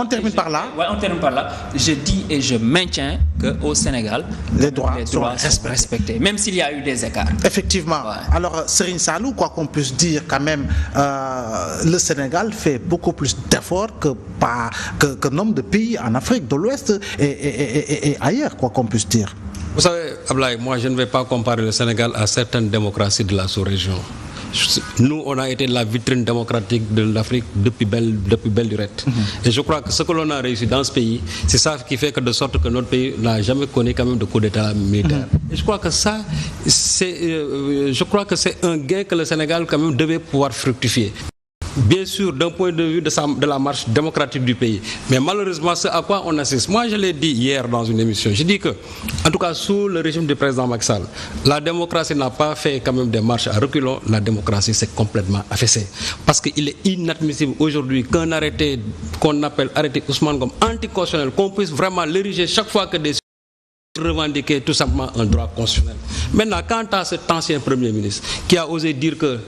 On termine par là. Ouais, on termine par là. Je dis et je maintiens qu'au Sénégal, les droits sont respectés, même s'il y a eu des écarts. Effectivement. Ouais. Alors, Serigne Saliou, quoi qu'on puisse dire, quand même, le Sénégal fait beaucoup plus d'efforts que nombre de pays en Afrique de l'Ouest et ailleurs, quoi qu'on puisse dire. Vous savez, Ablaye, moi je ne vais pas comparer le Sénégal à certaines démocraties de la sous-région. Nous, on a été la vitrine démocratique de l'Afrique depuis belle lurette. Et je crois que ce que l'on a réussi dans ce pays, c'est ça qui fait que de sorte que notre pays n'a jamais connu quand même de coup d'état militaire. Et je crois que ça, c'est un gain que le Sénégal quand même devait pouvoir fructifier. Bien sûr, d'un point de vue de la marche démocratique du pays. Mais malheureusement, c'est à quoi on assiste. Moi, je l'ai dit hier dans une émission. Je dis que, en tout cas, sous le régime du président Macky Sall, la démocratie n'a pas fait quand même des marches à reculons. La démocratie s'est complètement affaissée. Parce qu'il est inadmissible aujourd'hui qu'un arrêté qu'on appelle arrêté Ousmane comme anticonstitutionnel, qu'on puisse vraiment l'ériger chaque fois que des revendiquer tout simplement un droit constitutionnel. Maintenant, quant à cet ancien Premier ministre qui a osé dire que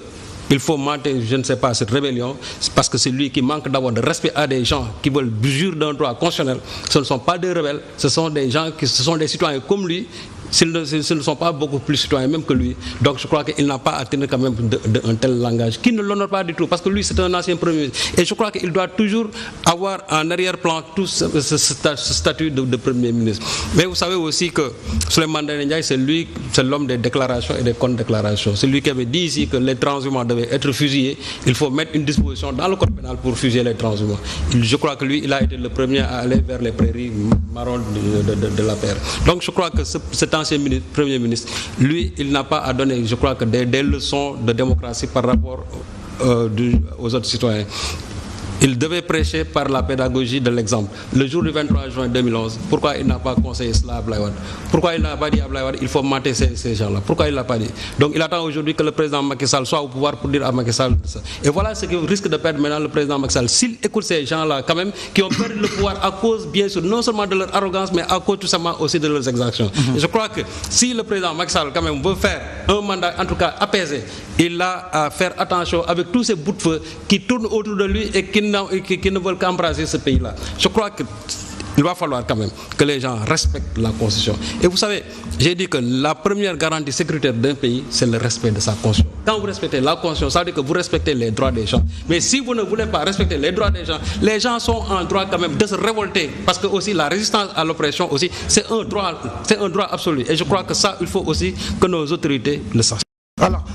il faut monter, je ne sais pas, cette rébellion, parce que c'est lui qui manque d'abord de respect à des gens qui veulent jurer d'un droit constitutionnel. Ce ne sont pas des rebelles, ce sont des gens ce sont des citoyens comme lui. Ce ne sont pas beaucoup plus citoyens même que lui. Donc je crois qu'il n'a pas à tenir quand même d'un tel langage, qui ne l'honore pas du tout, parce que lui c'est un ancien Premier ministre. Et je crois qu'il doit toujours avoir en arrière-plan tout ce statut de Premier ministre. Mais vous savez aussi que Souleymane Ndéné Ndiaye, c'est l'homme des déclarations et des contre-déclarations. C'est lui qui avait dit ici que les transhumants devaient être fusillés. Il faut mettre une disposition dans le code pénal pour fusiller les transhumants. Je crois que lui, il a été le premier à aller vers les prairies marron de la paire. Donc je crois que cet ancien Premier ministre, lui, il n'a pas à donner, je crois que des leçons de démocratie par rapport aux autres citoyens. Il devait prêcher par la pédagogie de l'exemple. Le jour du 23 juin 2011, pourquoi il n'a pas conseillé cela à Abdoulaye Wade? Pourquoi il n'a pas dit à Abdoulaye Wade il faut mater ces gens-là? Pourquoi il ne l'a pas dit? Donc il attend aujourd'hui que le président Macky Sall soit au pouvoir pour dire à Macky Sall ça. Et voilà ce que risque de perdre maintenant le président Macky Sall. S'il écoute ces gens-là quand même, qui ont perdu le pouvoir à cause bien sûr non seulement de leur arrogance, mais à cause tout simplement aussi de leurs exactions. Et je crois que si le président Macky Sall quand même veut faire un mandat en tout cas apaisé, il a à faire attention avec tous ces bouts de feu qui tournent autour de lui et qui ne veulent qu'embraser ce pays-là. Je crois qu'il va falloir quand même que les gens respectent la Constitution. Et vous savez, j'ai dit que la première garantie sécuritaire d'un pays, c'est le respect de sa Constitution. Quand vous respectez la Constitution, ça veut dire que vous respectez les droits des gens. Mais si vous ne voulez pas respecter les droits des gens sont en droit quand même de se révolter. Parce que aussi la résistance à l'oppression aussi, c'est un droit absolu. Et je crois que ça, il faut aussi que nos autorités le sachent.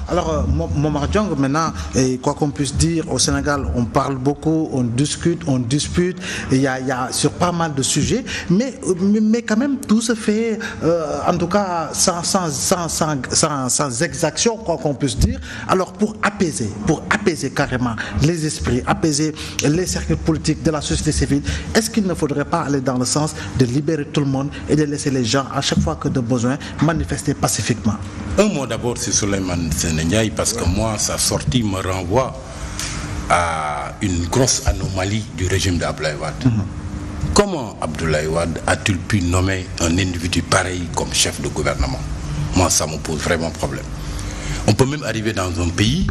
Alors Momar Diong, maintenant, quoi qu'on puisse dire, au Sénégal, on parle beaucoup, on discute, on dispute, il y a sur pas mal de sujets, mais quand même, tout se fait, en tout cas, sans exaction, quoi qu'on puisse dire. Alors, pour apaiser carrément les esprits, apaiser les cercles politiques de la société civile, est-ce qu'il ne faudrait pas aller dans le sens de libérer tout le monde et de laisser les gens, à chaque fois que de besoin, manifester pacifiquement? Un mot d'abord sur Souleymane Ndéné Ndiaye, parce que moi, sa sortie me renvoie à une grosse anomalie du régime d'Abdoulaye Wade. Comment Abdoulaye Wade a-t-il pu nommer un individu pareil comme chef de gouvernement? Moi, ça me pose vraiment problème. On peut même arriver dans un pays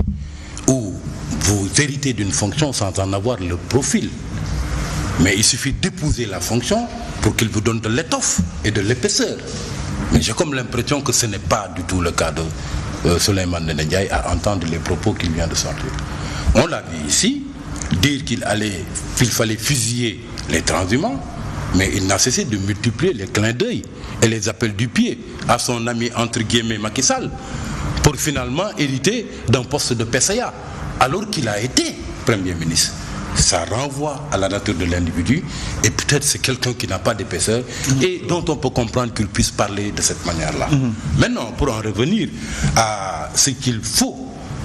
où vous héritez d'une fonction sans en avoir le profil. Mais il suffit d'épouser la fonction pour qu'il vous donne de l'étoffe et de l'épaisseur. Mais j'ai comme l'impression que ce n'est pas du tout le cas de Souleymane Ndéné Ndiaye à entendre les propos qu'il vient de sortir. On l'a vu ici, dire qu'il fallait fusiller les transhumants, mais il n'a cessé de multiplier les clins d'œil et les appels du pied à son ami entre guillemets Macky Sall pour finalement hériter d'un poste de PCA alors qu'il a été Premier ministre. Ça renvoie à la nature de l'individu et peut-être c'est quelqu'un qui n'a pas d'épaisseur et dont on peut comprendre qu'il puisse parler de cette manière-là. Maintenant, pour en revenir à ce qu'il faut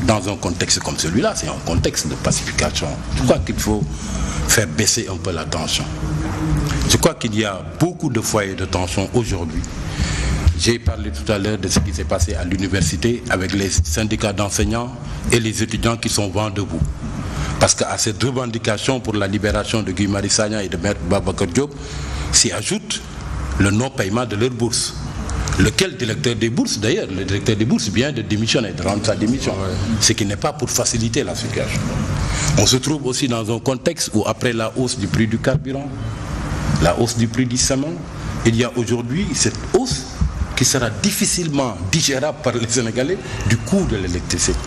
dans un contexte comme celui-là, c'est un contexte de pacification. Je crois qu'il faut faire baisser un peu la tension. Je crois qu'il y a beaucoup de foyers de tension aujourd'hui. J'ai parlé tout à l'heure de ce qui s'est passé à l'université avec les syndicats d'enseignants et les étudiants qui sont vent debout. Parce qu'à cette revendication pour la libération de Guy Marius Sagna et de Maître Babacar Diop s'y ajoute le non-paiement de leur bourse. lequel directeur des bourses, d'ailleurs, le directeur des bourses vient de démissionner, de rendre sa démission, ce qui n'est pas pour faciliter la situation. On se trouve aussi dans un contexte où après la hausse du prix du carburant, la hausse du prix du ciment, il y a aujourd'hui cette hausse qui sera difficilement digérable par les Sénégalais du coût de l'électricité.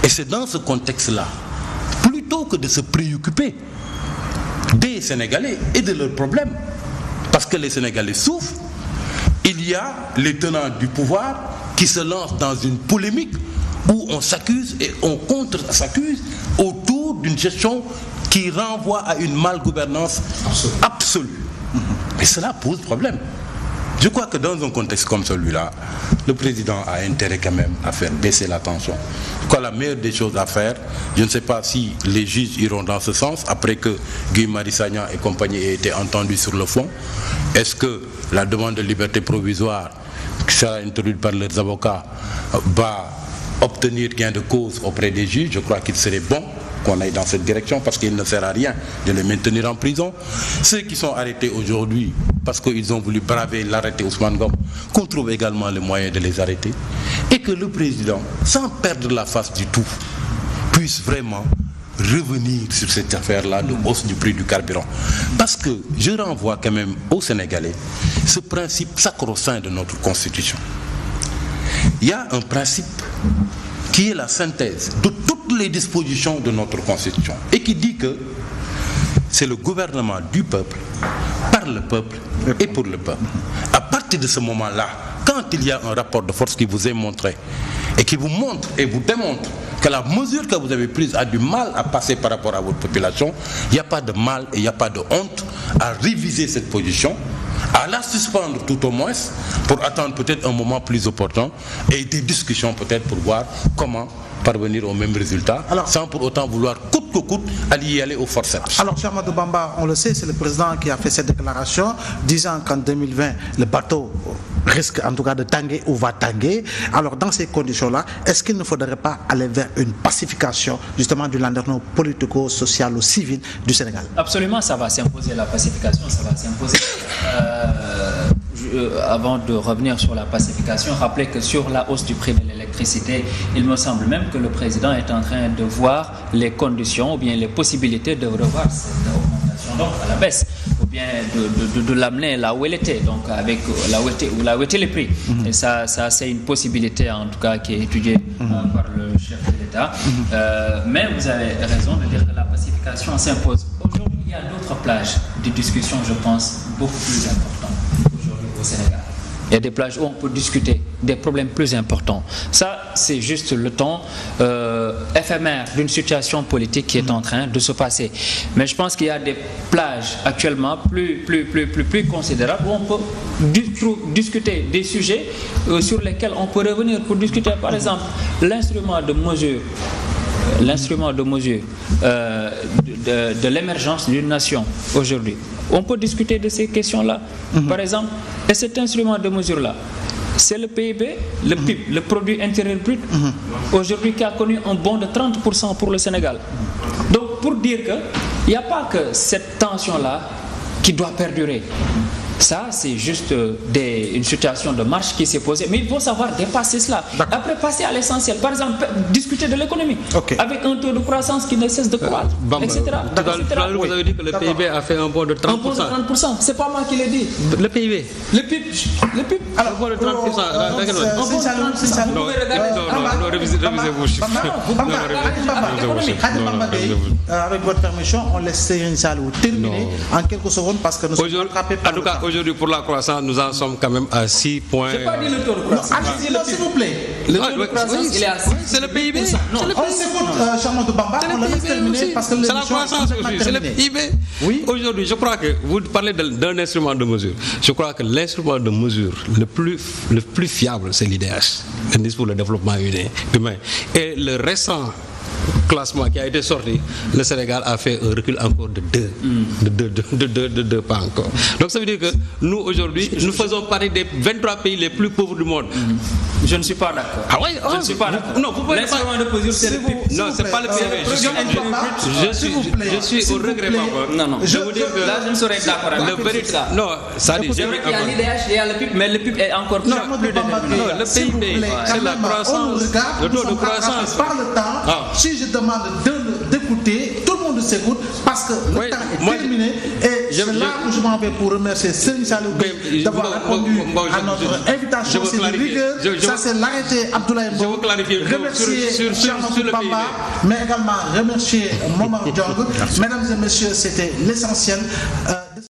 Et c'est dans ce contexte-là, plutôt que de se préoccuper des Sénégalais et de leurs problèmes, parce que les Sénégalais souffrent, il y a les tenants du pouvoir qui se lancent dans une polémique où on s'accuse et on contre-s'accuse autour d'une gestion qui renvoie à une malgouvernance absolue. Et cela pose problème. Je crois que dans un contexte comme celui-là, le président a intérêt quand même à faire baisser la tension. Je crois que la meilleure des choses à faire, je ne sais pas si les juges iront dans ce sens, après que Guy Marius Sagna et compagnie aient été entendus sur le fond. Est-ce que la demande de liberté provisoire qui sera introduite par leurs avocats va obtenir gain de cause auprès des juges? Je crois qu'il serait bon qu'on aille dans cette direction parce qu'il ne sert à rien de les maintenir en prison. Ceux qui sont arrêtés aujourd'hui parce qu'ils ont voulu braver l'arrêté Ousmane Ngom, qu'on trouve également les moyens de les arrêter et que le président, sans perdre la face du tout, puisse vraiment revenir sur cette affaire-là de hausse du prix du carburant. Parce que je renvoie quand même aux Sénégalais ce principe sacro-saint de notre Constitution. Il y a un principe qui est la synthèse de toutes les dispositions de notre Constitution et qui dit que c'est le gouvernement du peuple, par le peuple et pour le peuple. À partir de ce moment-là, quand il y a un rapport de force qui vous est montré et qui vous montre et vous démontre que la mesure que vous avez prise a du mal à passer par rapport à votre population, il n'y a pas de mal et il n'y a pas de honte à réviser cette position, à la suspendre tout au moins pour attendre peut-être un moment plus opportun et des discussions peut-être pour voir comment parvenir au même résultat, sans pour autant vouloir coûte que coûte y aller au forceps. Alors, Cheikh Ahmadou Bamba, on le sait, c'est le président qui a fait cette déclaration disant qu'en 2020, le bateau risque en tout cas de tanguer ou va tanguer. Alors, dans ces conditions-là, est-ce qu'il ne faudrait pas aller vers une pacification justement du landerneau politico-social ou civil du Sénégal? Absolument, ça va s'imposer, la pacification, ça va s'imposer. Avant de revenir sur la pacification, rappelez que sur la hausse du prix de l'électricité, il me semble même que le président est en train de voir les conditions ou bien les possibilités de revoir cette augmentation donc à la baisse ou bien de l'amener là où elle était, donc avec là où étaient les prix. Et ça c'est une possibilité en tout cas qui est étudiée par le chef de l'État. Mais vous avez raison de dire que la pacification s'impose. Aujourd'hui, il y a d'autres plages de discussion, je pense, beaucoup plus importantes. Sénégal. Il y a des plages où on peut discuter des problèmes plus importants. Ça, c'est juste le temps éphémère d'une situation politique qui est en train de se passer. Mais je pense qu'il y a des plages actuellement plus considérables où on peut discuter des sujets sur lesquels on peut revenir pour discuter. Par exemple, l'instrument de mesure de l'émergence d'une nation aujourd'hui. On peut discuter de ces questions-là. Par exemple, et cet instrument de mesure-là, c'est le PIB, le PIB, le produit intérieur brut, aujourd'hui qui a connu un bond de 30% pour le Sénégal. Donc, pour dire qu'il n'y a pas que cette tension-là qui doit perdurer. Ça, c'est juste une situation de marche qui s'est posée. Mais il faut savoir dépasser cela. Après, passer à l'essentiel. Par exemple, discuter de l'économie. Avec un taux de croissance qui ne cesse de croître, etc. Tout à l'heure, vous avez dit que le PIB a fait un bond de 30%. Un bond de 30%. C'est pas moi qui l'ai dit. Le PIB. Le PIB. Alors, un bond de 30%. Non, révisez-vous chiffres. Avec votre permission, on laisse Serigne Saliou terminer en quelques secondes parce que nous sommes rattrapés par le temps. Aujourd'hui, pour la croissance, nous en sommes quand même à 6 points. Je n'ai pas dit le taux de croissance. S'il vous plaît. Le taux de croissance, il est à 6. C'est le PIB. On s'écoute, Cheikh Ahmadou Bamba, on le laisse terminer parce que c'est la croissance aussi, c'est le PIB. Oui. Aujourd'hui, je crois que vous parlez d'un instrument de mesure. Je crois que l'instrument de mesure le plus fiable, c'est l'IDH, l'indice pour le développement humain. Et le récent classement qui a été sorti, le Sénégal a fait un recul encore de deux pas encore. Donc ça veut dire que nous aujourd'hui, nous faisons partie des 23 pays les plus pauvres du monde. Je ne suis pas d'accord. Ah oui, je ne suis pas d'accord. Non, vous pouvez pas. De mesure, c'est le PIB. Non, c'est pas le PIB. Je suis au regret. Non. Je veux dire que là, je ne serais d'accord avec ça. Non, ça dit. Il y a l'IDH, il y a le PIB, mais le PIB est encore plus déterminé. Non, le PIB, c'est la croissance. Le taux de croissance. Par le temps, si je demande d'écouter, tout le monde s'écoute parce que le temps est terminé. Et c'est là où je m'en vais pour remercier Serigne Saliou Gueye d'avoir répondu à notre invitation. C'est de rigueur. Ça, c'est l'arrêté Abdoulaye Mbow. Remercier Cheikh Bamba, mais également remercier Momar Diong. Mesdames et messieurs, c'était l'essentiel.